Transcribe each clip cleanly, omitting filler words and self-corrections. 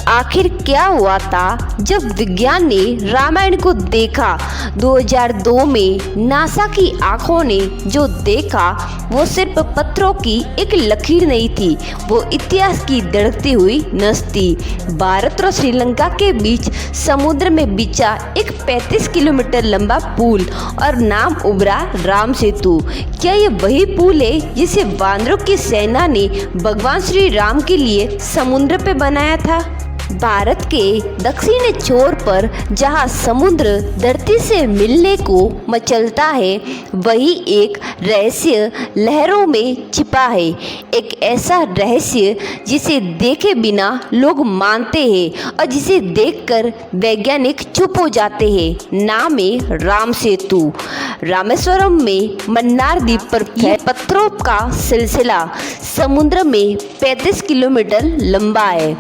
आखिर क्या हुआ था जब विज्ञान ने रामायण को देखा। 2002 में नासा की आंखों ने जो देखा वो सिर्फ पत्थरों की एक लकीर नहीं थी, वो इतिहास की धड़कती हुई नस थी। भारत और श्रीलंका के बीच समुद्र में बिछा एक 35 किलोमीटर लंबा पुल और नाम उभरा राम सेतु। क्या ये वही पुल है जिसे वानरों की सेना ने भगवान श्री राम के लिए समुद्र पे बनाया था? भारत के दक्षिणी छोर पर जहां समुद्र धरती से मिलने को मचलता है, वही एक रहस्य लहरों में छिपा है। एक ऐसा रहस्य जिसे देखे बिना लोग मानते हैं और जिसे देखकर वैज्ञानिक चुप हो जाते हैं। नाम है राम सेतु। रामेश्वरम में मन्नार द्वीप पर यह पत्थरों का सिलसिला समुद्र में 35 किलोमीटर लंबा है।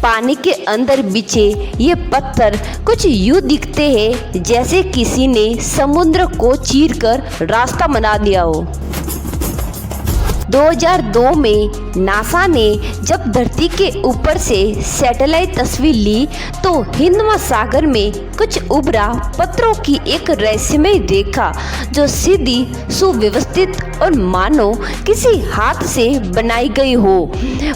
पानी के अंदर बिछे ये पत्थर कुछ यूं दिखते हैं जैसे किसी ने समुद्र को चीरकर रास्ता बना दिया हो। 2002 में नासा ने जब धरती के ऊपर से सैटेलाइट तस्वीर ली तो हिंद महासागर में कुछ उभरा पत्थरों की एक रहस्यमय रेखा जो सीधी, सुव्यवस्थित और मानो किसी हाथ से बनाई गई हो।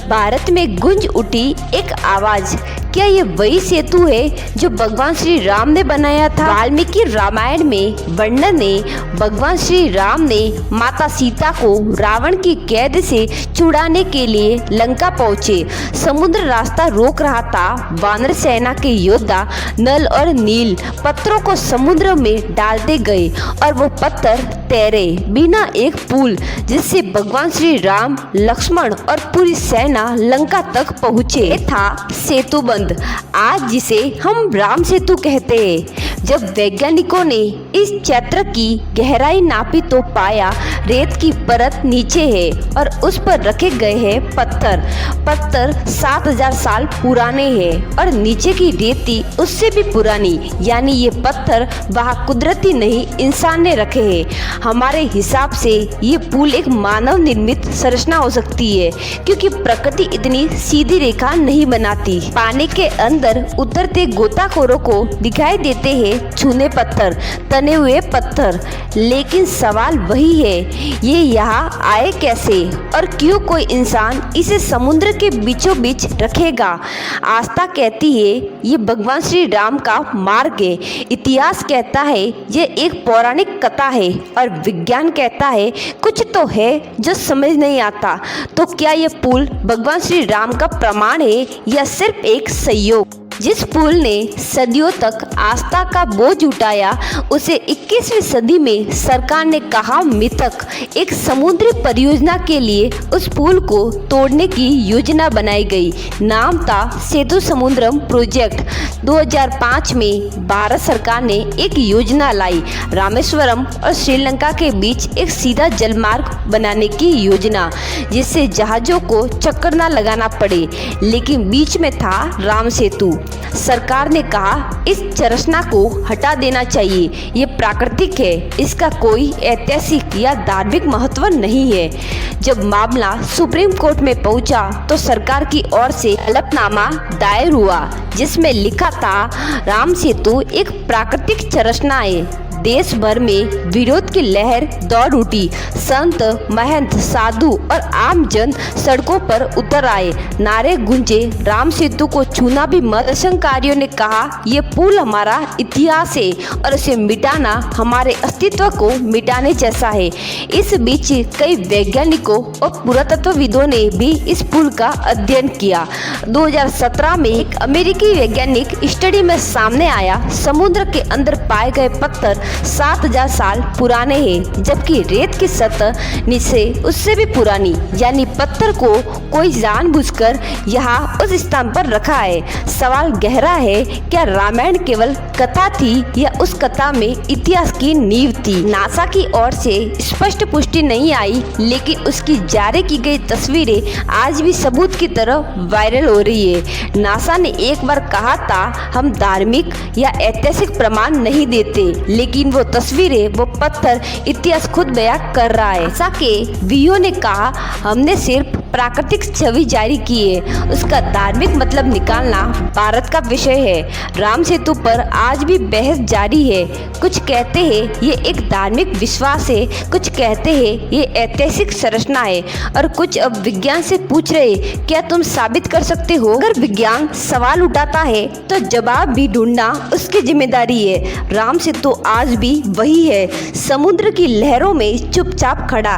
भारत में गूंज उठी एक आवाज, क्या ये वही सेतु है जो भगवान श्री राम ने बनाया था? वाल्मीकि रामायण में वर्णन है, भगवान श्री राम ने माता सीता को रावण की कैद से छुड़ाने के लिए लंका पहुंचे। समुद्र रास्ता रोक रहा था। वानर सेना के योद्धा नल और नील पत्थरों को समुद्र में डालते गए और वो पत्थर तैरे बिना एक पुल जिससे भगवान श्री राम, लक्ष्मण और पूरी सेना लंका तक पहुँचे। ये था सेतु बंद, आज जिसे हम राम सेतु कहते हैं। जब वैज्ञानिकों ने इस क्षेत्र की गहराई नापी तो पाया रेत की परत नीचे है और उस पर रखे गए हैं पत्थर 7000 साल पुराने हैं और नीचे की रेती उससे भी पुरानी। यानी ये पत्थर वहाँ कुदरती नहीं, इंसान ने रखे हैं। हमारे हिसाब से ये पुल एक मानव निर्मित संरचना हो सकती है क्योंकि प्रकृति इतनी सीधी रेखा नहीं बनाती। पानी के अंदर उतरते गोताखोरों को दिखाई देते हैं चूने पत्थर, तने हुए पत्थर, लेकिन सवाल वही है, ये यहाँ आए कैसे और क्यों कोई इंसान इसे समुद्र के बीचों बीच रखेगा? आस्था कहती है ये भगवान श्री राम का मार्ग है, इतिहास कहता है ये एक पौराणिक कथा है और विज्ञान कहता है कुछ तो है जो समझ नहीं आता। तो क्या ये पुल भगवान श्री राम का प्रमाण है या सिर्फ एक संयोग? जिस पुल ने सदियों तक आस्था का बोझ उठाया उसे 21वीं सदी में सरकार ने कहा मिथक। एक समुद्री परियोजना के लिए उस पुल को तोड़ने की योजना बनाई गई। नाम था सेतु समुद्रम प्रोजेक्ट। 2005 में भारत सरकार ने एक योजना लाई, रामेश्वरम और श्रीलंका के बीच एक सीधा जलमार्ग बनाने की योजना, जिससे जहाजों को चक्कर न लगाना पड़े, लेकिन बीच में था राम सेतु। सरकार ने कहा इस संरचना को हटा देना चाहिए, ये प्राकृतिक है, इसका कोई ऐतिहासिक या धार्मिक महत्व नहीं है। जब मामला सुप्रीम कोर्ट में पहुंचा तो सरकार की ओर से हलफनामा दायर हुआ जिसमें लिखा था राम सेतु एक प्राकृतिक संरचना है। देश भर में विरोध की लहर दौड़ उठी। संत, महंत, साधु और आम जन सड़कों पर उतर आए। नारे गूंजे, राम सेतु को छूना भी मत। प्रदर्शनकारियों ने कहा ये पुल हमारा इतिहास है और इसे मिटाना हमारे अस्तित्व को मिटाने जैसा है। इस बीच कई वैज्ञानिकों और पुरातत्वविदों ने भी इस पुल का अध्ययन किया। 2017 में एक अमेरिकी वैज्ञानिक स्टडी में सामने आया, समुद्र के अंदर पाए गए पत्थर 7000 साल पुराने हैं, जबकि रेत की सतह नीचे उससे भी पुरानी। यानी पत्थर को कोई जानबूझकर यहाँ उस स्थान पर रखा है। सवाल गहरा है, क्या रामायण केवल कथा थी या उस कथा में इतिहास की नींव थी? नासा की ओर से स्पष्ट पुष्टि नहीं आई, लेकिन उसकी जारी की गई तस्वीरें आज भी सबूत की तरह वायरल हो रही है। नासा ने एक बार कहा था हम धार्मिक या ऐतिहासिक प्रमाण नहीं देते, लेकिन वो तस्वीरें, वो पत्थर इतिहास खुद बयां कर रहा है। नासा के वीओ ने कहा हमने सिर्फ प्राकृतिक छवि जारी की है, उसका धार्मिक मतलब निकालना भारत का विषय है। राम सेतु पर आज भी बहस जारी है। कुछ कहते हैं ये एक धार्मिक विश्वास है, कुछ कहते हैं ये ऐतिहासिक संरचना है और कुछ अब विज्ञान से पूछ रहे क्या तुम साबित कर सकते हो। अगर विज्ञान सवाल उठाता है तो जवाब भी ढूंढना उसकी जिम्मेदारी है। राम सेतु आज भी वही है, समुद्र की लहरों में चुपचाप खड़ा,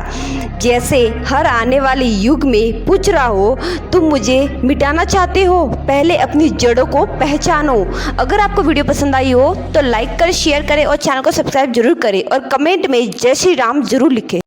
जैसे हर आने वाले युग में पूछ रहा हो तुम मुझे मिटाना चाहते हो, पहले अपनी जड़ों को पहचानो। अगर आपको वीडियो पसंद आई हो तो लाइक करें, शेयर करें और चैनल को सब्सक्राइब जरूर करें और कमेंट में जय श्री राम जरूर लिखें।